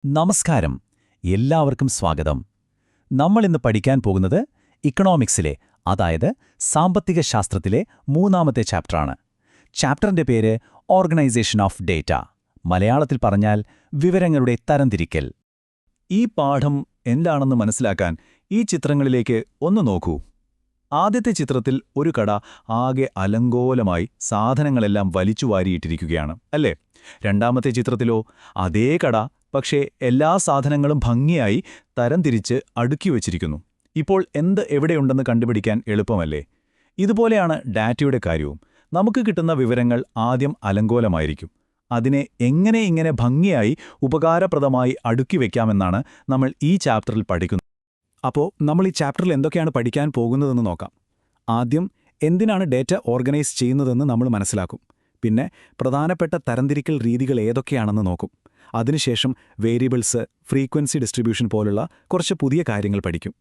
നമസ്കാരം, എല്ലാവർക്കും സ്വാഗതം. നമ്മൾ ഇന്ന് പഠിക്കാൻ പോകുന്നത് ഇക്കണോമിക്സിലെ, അതായത് സാമ്പത്തിക ശാസ്ത്രത്തിലെ മൂന്നാമത്തെ ചാപ്റ്ററാണ്. ചാപ്റ്ററിന്റെ പേര് ഓർഗനൈസേഷൻ ഓഫ് ഡേറ്റ, മലയാളത്തിൽ പറഞ്ഞാൽ വിവരങ്ങളുടെ തരംതിരിക്കൽ. ഈ പാഠം എന്താണെന്ന് മനസ്സിലാക്കാൻ ഈ ചിത്രങ്ങളിലേക്ക് ഒന്ന് നോക്കൂ. ആദ്യത്തെ ചിത്രത്തിൽ ഒരു കട ആകെ അലങ്കോലമായി സാധനങ്ങളെല്ലാം വലിച്ചുവാരിയിട്ടിരിക്കുകയാണ്, അല്ലേ? രണ്ടാമത്തെ ചിത്രത്തിലോ അതേ കട, പക്ഷേ എല്ലാ സാധനങ്ങളും ഭംഗിയായി തരംതിരിച്ച് അടുക്കി വച്ചിരിക്കുന്നു. ഇപ്പോൾ എന്ത് എവിടെയുണ്ടെന്ന് കണ്ടുപിടിക്കാൻ എളുപ്പമല്ലേ? ഇതുപോലെയാണ് ഡാറ്റയുടെ കാര്യവും. നമുക്ക് കിട്ടുന്ന വിവരങ്ങൾ ആദ്യം അലങ്കോലമായിരിക്കും. അതിനെ എങ്ങനെ ഇങ്ങനെ ഭംഗിയായി ഉപകാരപ്രദമായി അടുക്കി വയ്ക്കാമെന്നാണ് നമ്മൾ ഈ ചാപ്റ്ററിൽ പഠിക്കുന്നത്. അപ്പോൾ നമ്മൾ ഈ ചാപ്റ്ററിൽ എന്തൊക്കെയാണ് പഠിക്കാൻ പോകുന്നതെന്ന് നോക്കാം. ആദ്യം എന്തിനാണ് ഡേറ്റ ഓർഗനൈസ് ചെയ്യുന്നതെന്ന് നമ്മൾ മനസ്സിലാക്കും. പിന്നെ പ്രധാനപ്പെട്ട തരംതിരിക്കൽ രീതികൾ ഏതൊക്കെയാണെന്ന് നോക്കും. അതിനുശേഷം വേരിയബിൾസ്, ഫ്രീക്വൻസി ഡിസ്ട്രിബ്യൂഷൻ പോലുള്ള കുറച്ച് പുതിയ കാര്യങ്ങൾ പഠിക്കും.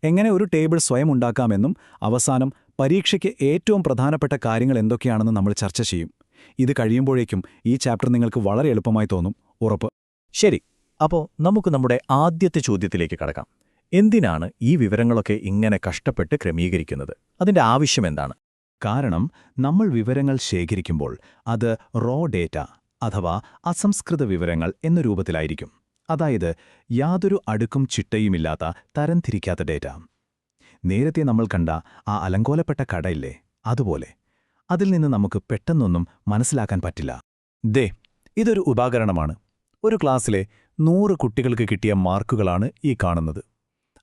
എങ്ങനെ ഒരു ടേബിൾ സ്വയം ഉണ്ടാക്കാമെന്നും അവസാനം പരീക്ഷയ്ക്ക് ഏറ്റവും പ്രധാനപ്പെട്ട കാര്യങ്ങൾ എന്തൊക്കെയാണെന്ന് നമ്മൾ ചർച്ച ചെയ്യും. ഇത് കഴിയുമ്പോഴേക്കും ഈ ചാപ്റ്റർ നിങ്ങൾക്ക് വളരെ എളുപ്പമായി തോന്നും, ഉറപ്പ്. ശരി, അപ്പോൾ നമുക്ക് നമ്മുടെ ആദ്യത്തെ ചോദ്യത്തിലേക്ക് കടക്കാം. എന്തിനാണ് ഈ വിവരങ്ങളൊക്കെ ഇങ്ങനെ കഷ്ടപ്പെട്ട് ക്രമീകരിക്കുന്നത്? അതിന്റെ ആവശ്യമെന്താണ്? കാരണം നമ്മൾ വിവരങ്ങൾ ശേഖരിക്കുമ്പോൾ അത് റോ ഡേറ്റ അഥവാ അസംസ്കൃത വിവരങ്ങൾ എന്ന രൂപത്തിലായിരിക്കും. അതായത് യാതൊരു അടുക്കും ചിട്ടയുമില്ലാത്ത തരംതിരിക്കാത്ത ഡേറ്റ. നേരത്തെ നമ്മൾ കണ്ട ആ അലങ്കോലപ്പെട്ട കടയില്ലേ, അതുപോലെ. അതിൽ നിന്ന് നമുക്ക് പെട്ടെന്നൊന്നും മനസ്സിലാക്കാൻ പറ്റില്ല. ഇതൊരു ഉദാഹരണമാണ്. ഒരു ക്ലാസ്സിലെ 100 കുട്ടികൾക്ക് കിട്ടിയ മാർക്കുകളാണ് ഈ കാണുന്നത്.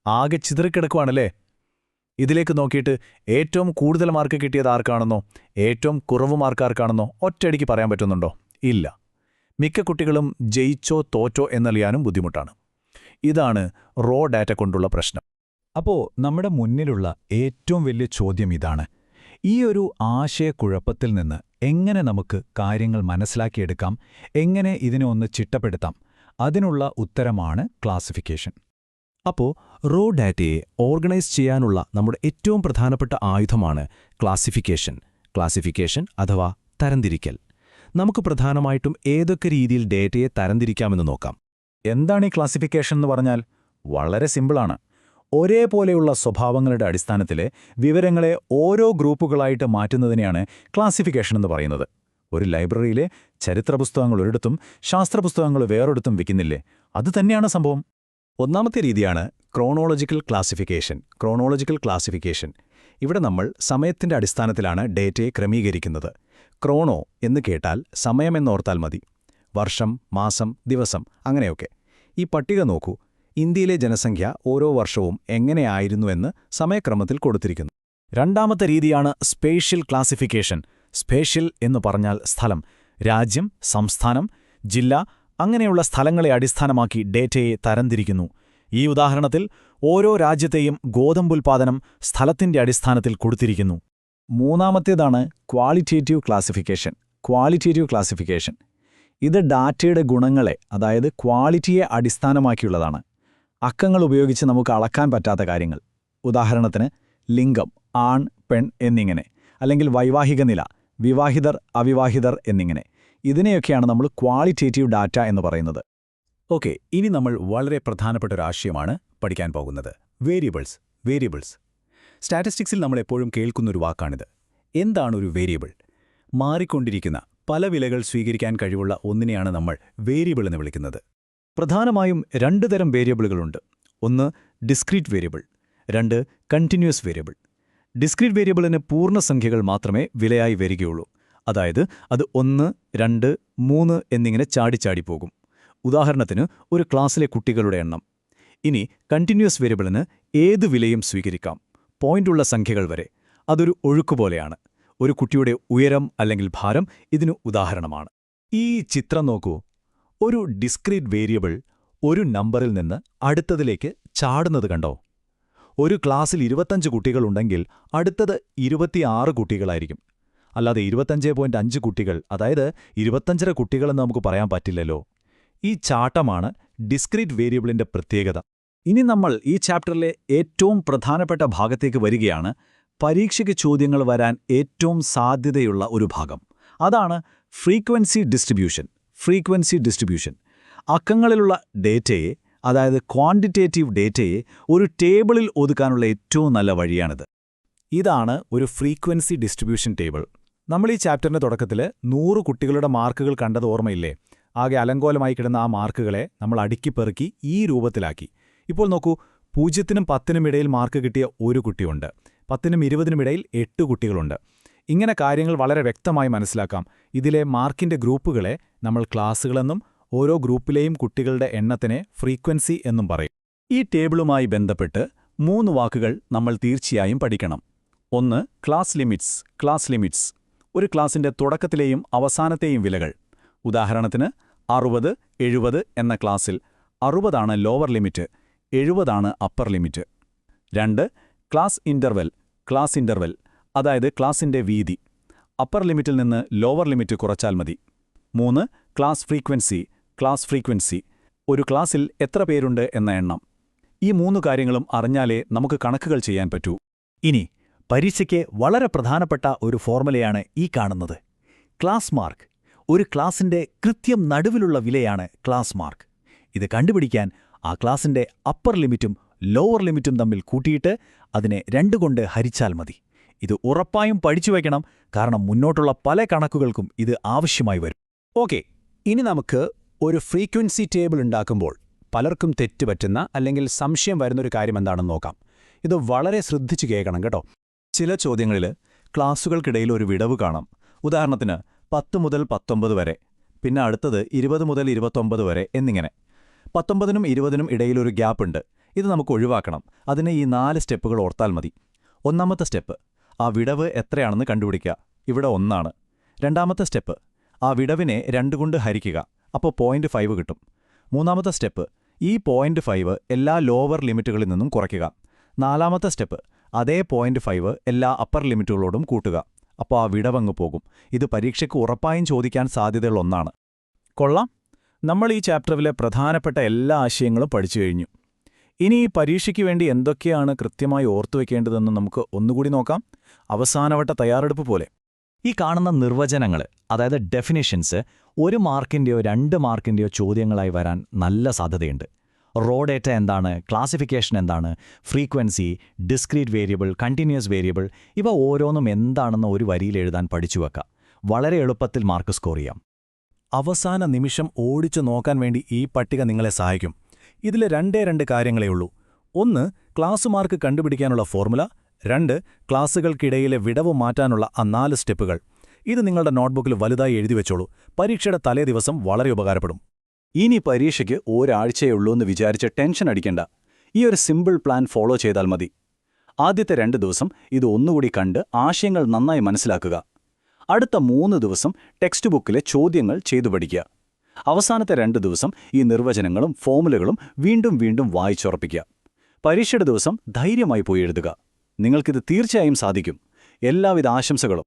ആകെ ചിതറിക്കിടക്കുവാണല്ലേ? ഇതിലേക്ക് നോക്കിയിട്ട് ഏറ്റവും കൂടുതൽ മാർക്ക് കിട്ടിയത് ആർക്കാണെന്നോ ഏറ്റവും കുറവ് മാർക്ക് ആർക്കാണെന്നോ ഒറ്റയടിക്ക് പറയാൻ പറ്റുന്നുണ്ടോ? ഇല്ല. മിക്ക കുട്ടികളും ജയിച്ചോ തോറ്റോ എന്നറിയാനും ബുദ്ധിമുട്ടാണ്. ഇതാണ് റോ ഡാറ്റ കൊണ്ടുള്ള പ്രശ്നം. അപ്പോൾ നമ്മുടെ മുന്നിലുള്ള ഏറ്റവും വലിയ ചോദ്യം ഇതാണ്: ഈ ഒരു ആശയക്കുഴപ്പത്തിൽ നിന്ന് എങ്ങനെ നമുക്ക് കാര്യങ്ങൾ മനസ്സിലാക്കിയെടുക്കാം, എങ്ങനെ ഇതിനെ ഒന്ന് ചിട്ടപ്പെടുത്താം? അതിനുള്ള ഉത്തരമാണ് ക്ലാസിഫിക്കേഷൻ. അപ്പോൾ റോ ഡാറ്റയെ ഓർഗനൈസ് ചെയ്യാനുള്ള നമ്മുടെ ഏറ്റവും പ്രധാനപ്പെട്ട ആയുധമാണ് ക്ലാസിഫിക്കേഷൻ. ക്ലാസിഫിക്കേഷൻ അഥവാ തരംതിരിക്കൽ. നമുക്ക് പ്രധാനമായിട്ടും ഏതൊക്കെ രീതിയിൽ ഡേറ്റയെ തരംതിരിക്കാമെന്ന് നോക്കാം. എന്താണ് ഈ ക്ലാസിഫിക്കേഷൻ എന്ന് പറഞ്ഞാൽ? വളരെ സിമ്പിളാണ്. ഒരേപോലെയുള്ള സ്വഭാവങ്ങളുടെ അടിസ്ഥാനത്തിൽ വിവരങ്ങളെ ഓരോ ഗ്രൂപ്പുകളായിട്ട് മാറ്റുന്നതിനെയാണ് ക്ലാസിഫിക്കേഷൻ എന്ന് പറയുന്നത്. ഒരു ലൈബ്രറിയിലെ ചരിത്രപുസ്തകങ്ങൾ ഒരിടത്തും ശാസ്ത്രപുസ്തകങ്ങൾ വേറൊരിടത്തും വിൽക്കുന്നില്ലേ? അതുതന്നെയാണ് സംഭവം. ഒന്നാമത്തെ രീതിയാണ് ക്രോണോളജിക്കൽ ക്ലാസിഫിക്കേഷൻ. Chronological classification. ഇവിടെ നമ്മൾ സമയത്തിന്റെ അടിസ്ഥാനത്തിലാണ് ഡേറ്റയെ ക്രമീകരിക്കുന്നത്. ക്രോണോ എന്ന് കേട്ടാൽ സമയമെന്നോർത്താൽ മതി. വർഷം, മാസം, ദിവസം, അങ്ങനെയൊക്കെ. ഈ പട്ടിക നോക്കൂ. ഇന്ത്യയിലെ ജനസംഖ്യ ഓരോ വർഷവും എങ്ങനെയായിരുന്നുവെന്ന് സമയക്രമത്തിൽ കൊടുത്തിരിക്കുന്നു. രണ്ടാമത്തെ രീതിയാണ് സ്പേഷ്യൽ ക്ലാസിഫിക്കേഷൻ. സ്പേഷ്യൽ എന്ന് പറഞ്ഞാൽ സ്ഥലം, രാജ്യം, സംസ്ഥാനം, ജില്ല, അങ്ങനെയുള്ള സ്ഥലങ്ങളെ അടിസ്ഥാനമാക്കി ഡേറ്റയെ തരംതിരിക്കുന്നു. ഈ ഉദാഹരണത്തിൽ ഓരോ രാജ്യത്തെയും ഗോതമ്പുൽപാദനം സ്ഥലത്തിന്റെ അടിസ്ഥാനത്തിൽ കൊടുത്തിരിക്കുന്നു. മൂന്നാമത്തേതാണ് ക്വാളിറ്റേറ്റീവ് ക്ലാസിഫിക്കേഷൻ. ക്വാളിറ്റേറ്റീവ് ക്ലാസിഫിക്കേഷൻ ഇത് ഡാറ്റയുടെ ഗുണങ്ങളെ, അതായത് ക്വാളിറ്റിയെ അടിസ്ഥാനമാക്കിയുള്ളതാണ്. അക്കങ്ങൾ ഉപയോഗിച്ച് നമുക്ക് അളക്കാൻ പറ്റാത്ത കാര്യങ്ങൾ. ഉദാഹരണത്തിന് ലിംഗം, ആൺ, പെൺ എന്നിങ്ങനെ. അല്ലെങ്കിൽ വൈവാഹിക നില, വിവാഹിതർ, അവിവാഹിതർ എന്നിങ്ങനെ. ഇതിനെയൊക്കെയാണ് നമ്മൾ ക്വാളിറ്റേറ്റീവ് ഡാറ്റ എന്ന് പറയുന്നത്. ഓക്കെ, ഇനി നമ്മൾ വളരെ പ്രധാനപ്പെട്ട ഒരു ആശയമാണ് പഠിക്കാൻ പോകുന്നത്: വേരിയബിൾസ്. വേരിയബിൾസ് സ്റ്റാറ്റിസ്റ്റിക്സിൽ നമ്മൾ എപ്പോഴും കേൾക്കുന്നൊരു വാക്കാണിത്. എന്താണ് ഒരു വേരിയബിൾ? മാറിക്കൊണ്ടിരിക്കുന്ന പല വിലകൾ സ്വീകരിക്കാൻ കഴിവുള്ള ഒന്നിനെയാണ് നമ്മൾ വേരിയബിൾ എന്ന് വിളിക്കുന്നത്. പ്രധാനമായും 2 തരം വേരിയബിളുകളുണ്ട്. ഒന്ന് discrete variable, 2 continuous variable. Discrete വേരിയബിളിന് പൂർണ്ണസംഖ്യകൾ മാത്രമേ വിലയായി വരികയുള്ളൂ. അതായത് അത് 1, 2, 3 എന്നിങ്ങനെ ചാടിച്ചാടി പോകും. ഉദാഹരണത്തിന് ഒരു ക്ലാസ്സിലെ കുട്ടികളുടെ എണ്ണം. ഇനി കണ്ടിന്യൂസ് വേരിയബിളിന് ഏത് വിലയും സ്വീകരിക്കാം, പോയിന്റുള്ള സംഖ്യകൾ വരെ. അതൊരു ഒഴുക്കുപോലെയാണ്. ഒരു കുട്ടിയുടെ ഉയരം അല്ലെങ്കിൽ ഭാരം ഇതിനു ഉദാഹരണമാണ്. ഈ ചിത്രം നോക്കൂ. ഒരു ഡിസ്ക്രീറ്റ് വേരിയബിൾ ഒരു നമ്പറിൽ നിന്ന് അടുത്തതിലേക്ക് ചാടുന്നത് കണ്ടോ? ഒരു ക്ലാസ്സിൽ 25 കുട്ടികളുണ്ടെങ്കിൽ അടുത്തത് 26 കുട്ടികളായിരിക്കും. അല്ലാതെ 25.5 കുട്ടികൾ, അതായത് 25 കുട്ടികളെന്ന് നമുക്ക് പറയാൻ പറ്റില്ലല്ലോ. ഈ ചാട്ടമാണ് ഡിസ്ക്രീറ്റ് വേരിയബിളിന്റെ പ്രത്യേകത. ഇനി നമ്മൾ ഈ ചാപ്റ്ററിലെ ഏറ്റവും പ്രധാനപ്പെട്ട ഭാഗത്തേക്ക് വരികയാണ്. പരീക്ഷയ്ക്ക് ചോദ്യങ്ങൾ വരാൻ ഏറ്റവും സാധ്യതയുള്ള ഒരു ഭാഗം. അതാണ് ഫ്രീക്വൻസി ഡിസ്ട്രിബ്യൂഷൻ. ഫ്രീക്വൻസി ഡിസ്ട്രിബ്യൂഷൻ അക്കങ്ങളിലുള്ള ഡേറ്റയെ, അതായത് ക്വാണ്ടിറ്റേറ്റീവ് ഡേറ്റയെ ഒരു ടേബിളിൽ ഒതുക്കാനുള്ള ഏറ്റവും നല്ല വഴിയാണിത്. ഇതാണ് ഒരു ഫ്രീക്വൻസി ഡിസ്ട്രിബ്യൂഷൻ ടേബിൾ. നമ്മൾ ഈ ചാപ്റ്ററിന്റെ തുടക്കത്തിൽ 100 കുട്ടികളുടെ മാർക്കുകൾ കണ്ടത് ഓർമ്മയില്ലേ? ആകെ അലങ്കോലമായി കിടന്ന ആ മാർക്കുകളെ നമ്മൾ അടുക്കിപ്പെറുക്കി ഈ രൂപത്തിലാക്കി. ഇപ്പോൾ നോക്കൂ, 0-നും 10-നും ഇടയിൽ മാർക്ക് കിട്ടിയ ഒരു കുട്ടിയുണ്ട്, 10-നും 20-നും ഇടയിൽ 8 കുട്ടികളുണ്ട്. ഇങ്ങനെ കാര്യങ്ങൾ വളരെ വ്യക്തമായി മനസ്സിലാക്കാം. ഇതിലെ മാർക്കിന്റെ ഗ്രൂപ്പുകളെ നമ്മൾ ക്ലാസുകളെന്നും ഓരോ ഗ്രൂപ്പിലെയും കുട്ടികളുടെ എണ്ണത്തിനെ ഫ്രീക്വൻസി എന്നും പറയും. ഈ ടേബിളുമായി ബന്ധപ്പെട്ട് 3 വാക്കുകൾ നമ്മൾ തീർച്ചയായും പഠിക്കണം. ഒന്ന്, ക്ലാസ് ലിമിറ്റ്സ്. ഒരു ക്ലാസിന്റെ തുടക്കത്തിലെയും അവസാനത്തെയും വിലകൾ. ഉദാഹരണത്തിന് 60, 70 എന്ന ക്ലാസ്സിൽ 60 lower limit, 70 upper limit. 2, class interval, അതായത് ക്ലാസിന്റെ വീതി. അപ്പർ ലിമിറ്റിൽ നിന്ന് ലോവർ ലിമിറ്റ് കുറച്ചാൽ മതി. 3, ക്ലാസ് ഫ്രീക്വൻസി, ഒരു ക്ലാസ്സിൽ എത്ര പേരുണ്ട് എന്ന എണ്ണം. ഈ 3 കാര്യങ്ങളും അറിഞ്ഞാലേ നമുക്ക് കണക്കുകൾ ചെയ്യാൻ പറ്റൂ. ഇനി പരീക്ഷയ്ക്ക് വളരെ പ്രധാനപ്പെട്ട ഒരു ഫോർമുലയാണ് ഈ കാണുന്നത്, ക്ലാസ് മാർക്ക്. ഒരു ക്ലാസിന്റെ കൃത്യം നടുവിലുള്ള വിലയാണ് ക്ലാസ് മാർക്ക്. ഇത് കണ്ടുപിടിക്കാൻ ആ ക്ലാസിന്റെ അപ്പർ ലിമിറ്റും ലോവർ ലിമിറ്റും തമ്മിൽ കൂട്ടിയിട്ട് അതിനെ 2 കൊണ്ട് ഹരിച്ചാൽ മതി. ഇത് ഉറപ്പായും പഠിച്ചു വയ്ക്കണം, കാരണം മുന്നോട്ടുള്ള പല കണക്കുകൾക്കും ഇത് ആവശ്യമായി വരും. ഓക്കെ, ഇനി നമുക്ക് ഒരു ഫ്രീക്വൻസി ടേബിൾ ഉണ്ടാക്കുമ്പോൾ പലർക്കും തെറ്റുപറ്റുന്ന അല്ലെങ്കിൽ സംശയം വരുന്നൊരു കാര്യം എന്താണെന്ന് നോക്കാം. ഇത് വളരെ ശ്രദ്ധിച്ചു കേൾക്കണം കേട്ടോ. ചില ചോദ്യങ്ങളിൽ ക്ലാസുകൾക്കിടയിൽ ഒരു വിടവ് കാണാം. ഉദാഹരണത്തിന് 10 മുതൽ 19 വരെ, പിന്നെ അടുത്തത് 20 മുതൽ 29 വരെ എന്നിങ്ങനെ. 19-നും 20-നും ഇടയിലൊരു ഗ്യാപ്പുണ്ട്. ഇത് നമുക്ക് ഒഴിവാക്കണം. അതിന് ഈ 4 സ്റ്റെപ്പുകൾ ഓർത്താൽ മതി. ഒന്നാമത്തെ സ്റ്റെപ്പ്, ആ വിടവ് എത്രയാണെന്ന് കണ്ടുപിടിക്കുക. ഇവിടെ 1 ആണ്. രണ്ടാമത്തെ സ്റ്റെപ്പ്, ആ വിടവിനെ 2 കൊണ്ട് ഹരിക്കുക. അപ്പോൾ 0.5 കിട്ടും. മൂന്നാമത്തെ സ്റ്റെപ്പ്, ഈ 0.5 എല്ലാ ലോവർ ലിമിറ്റുകളിൽ നിന്നും കുറയ്ക്കുക. നാലാമത്തെ സ്റ്റെപ്പ്, അതേ 0.5 എല്ലാ അപ്പർ ലിമിറ്റുകളോടും കൂട്ടുക. അപ്പോൾ ആ വിടവങ്ങ് പോകും. ഇത് പരീക്ഷയ്ക്ക് ഉറപ്പായും ചോദിക്കാൻ സാധ്യതയുള്ള ഒന്നാണ്. കൊള്ളാം, നമ്മൾ ഈ ചാപ്റ്ററിലെ പ്രധാനപ്പെട്ട എല്ലാ ആശയങ്ങളും പഠിച്ചു കഴിഞ്ഞു. ഇനി ഈ പരീക്ഷയ്ക്ക് വേണ്ടി എന്തൊക്കെയാണ് കൃത്യമായി ഓർത്തുവെക്കേണ്ടതെന്ന് നമുക്ക് ഒന്നുകൂടി നോക്കാം, അവസാനവട്ട തയ്യാറെടുപ്പ് പോലെ. ഈ കാണുന്ന നിർവചനങ്ങൾ, അതായത് ഡെഫിനിഷൻസ്, 1 മാർക്കിന്റെയോ 2 മാർക്കിന്റെയോ ചോദ്യങ്ങളായി വരാൻ നല്ല സാധ്യതയുണ്ട്. റോ ഡേറ്റ എന്താണ്, ക്ലാസിഫിക്കേഷൻ എന്താണ്, frequency, discrete variable, continuous variable, ഇവ ഓരോന്നും എന്താണെന്ന് ഒരു വരിയിൽ എഴുതാൻ പഠിച്ചു വെക്കാം. വളരെ എളുപ്പത്തിൽ മാർക്ക് സ്കോർ ചെയ്യാം. അവസാന നിമിഷം ഓടിച്ചു നോക്കാൻ വേണ്ടി ഈ പട്ടിക നിങ്ങളെ സഹായിക്കും. ഇതിൽ 2 കാര്യങ്ങളേ ഉള്ളൂ. 1, ക്ലാസ് മാർക്ക് കണ്ടുപിടിക്കാനുള്ള ഫോർമുല. 2, ക്ലാസുകൾക്കിടയിലെ വിടവ് മാറ്റാനുള്ള ആ 4 സ്റ്റെപ്പുകൾ. ഇത് നിങ്ങളുടെ നോട്ട്ബുക്കിൽ വലുതായി എഴുതി വെച്ചോളൂ. പരീക്ഷയുടെ തലേ ദിവസം വളരെ ഉപകാരപ്പെടും. ഇനി പരീക്ഷയ്ക്ക് ഒരാഴ്ചയുള്ളൂ എന്ന് വിചാരിച്ച് ടെൻഷൻ അടിക്കേണ്ട. ഈ ഒരു സിമ്പിൾ പ്ലാൻ ഫോളോ ചെയ്താൽ മതി. ആദ്യത്തെ 2 ദിവസം ഇത് ഒന്നുകൂടി കണ്ട് ആശയങ്ങൾ നന്നായി മനസ്സിലാക്കുക. അടുത്ത 3 ദിവസം ടെക്സ്റ്റ് ബുക്കിലെ ചോദ്യങ്ങൾ ചെയ്തു പഠിക്കുക. അവസാനത്തെ 2 ദിവസം ഈ നിർവചനങ്ങളും ഫോർമുലകളും വീണ്ടും വായിച്ചുറപ്പിക്കുക. പരീക്ഷയുടെ ദിവസം ധൈര്യമായി പോയി എഴുതുക. നിങ്ങൾക്കിത് തീർച്ചയായും സാധിക്കും. എല്ലാവിധ ആശംസകളും.